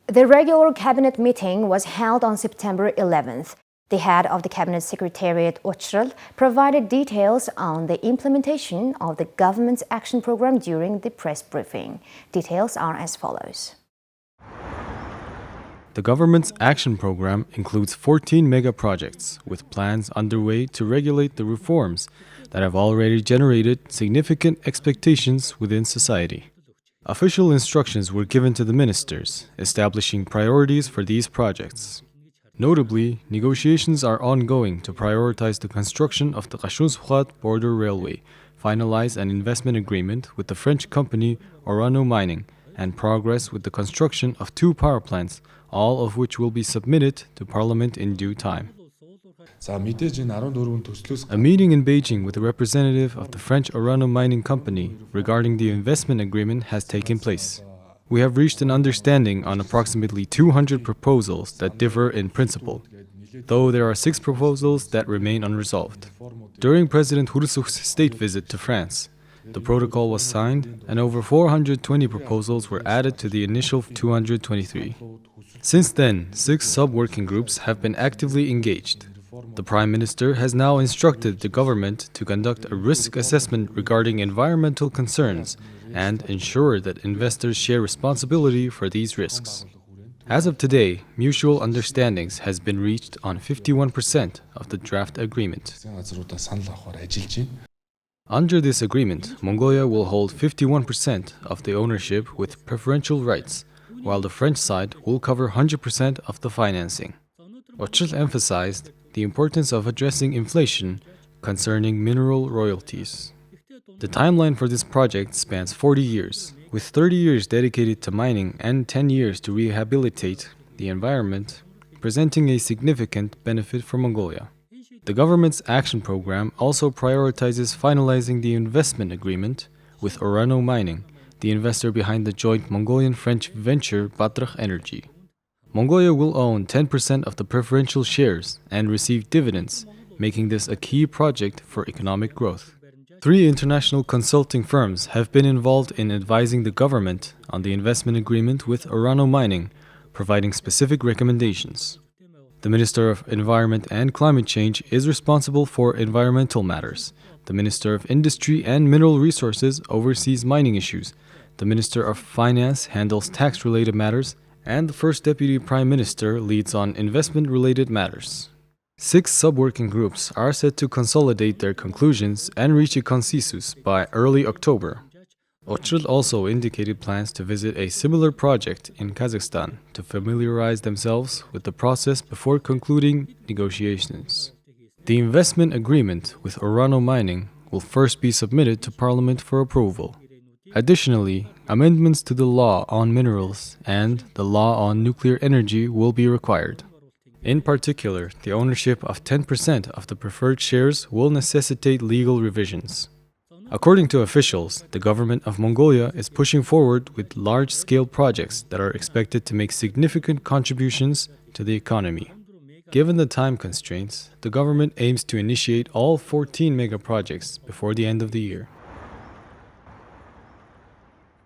The regular cabinet meeting was held on September 11th. The head of the Cabinet Secretariat, Ochral, provided details on the implementation of the government's action program during the press briefing. Details are as follows. The government's action program includes 14 mega projects with plans underway to regulate the reforms that have already generated significant expectations within society. Official instructions were given to the ministers, establishing priorities for these projects. Notably, negotiations are ongoing to prioritize the construction of the Kashun-Sukhat border railway, finalize an investment agreement with the French company Orano Mining, and progress with the construction of 2 power plants, all of which will be submitted to Parliament in due time. A meeting in Beijing with a representative of the French Orano Mining Company regarding the investment agreement has taken place. We have reached an understanding on approximately 200 proposals that differ in principle, though there are 6 proposals that remain unresolved. During President Hursukh's state visit to France, the protocol was signed and over 420 proposals were added to the initial 223. Since then, 6 sub-working groups have been actively engaged. The Prime Minister has now instructed the government to conduct a risk assessment regarding environmental concerns and ensure that investors share responsibility for these risks. As of today, mutual understandings has been reached on 51% of the draft agreement. Under this agreement, Mongolia will hold 51% of the ownership with preferential rights, while the French side will cover 100% of the financing. Ochral emphasized the importance of addressing inflation concerning mineral royalties. The timeline for this project spans 40 years, with 30 years dedicated to mining and 10 years to rehabilitate the environment, presenting a significant benefit for Mongolia. The government's action program also prioritizes finalizing the investment agreement with Orano Mining, the investor behind the joint Mongolian-French venture Batrakh Energy. Mongolia will own 10% of the preferential shares and receive dividends, making this a key project for economic growth. 3 international consulting firms have been involved in advising the government on the investment agreement with Orano Mining, providing specific recommendations. The Minister of Environment and Climate Change is responsible for environmental matters. The Minister of Industry and Mineral Resources oversees mining issues. The Minister of Finance handles tax-related matters, and the First Deputy Prime Minister leads on investment-related matters. 6 sub-working groups are set to consolidate their conclusions and reach a consensus by early October. Ochral also indicated plans to visit a similar project in Kazakhstan to familiarize themselves with the process before concluding negotiations. The investment agreement with Orano Mining will first be submitted to Parliament for approval. Additionally, amendments to the law on minerals and the law on nuclear energy will be required. In particular, the ownership of 10% of the preferred shares will necessitate legal revisions. According to officials, the government of Mongolia is pushing forward with large-scale projects that are expected to make significant contributions to the economy. Given the time constraints, the government aims to initiate all 14 mega projects before the end of the year.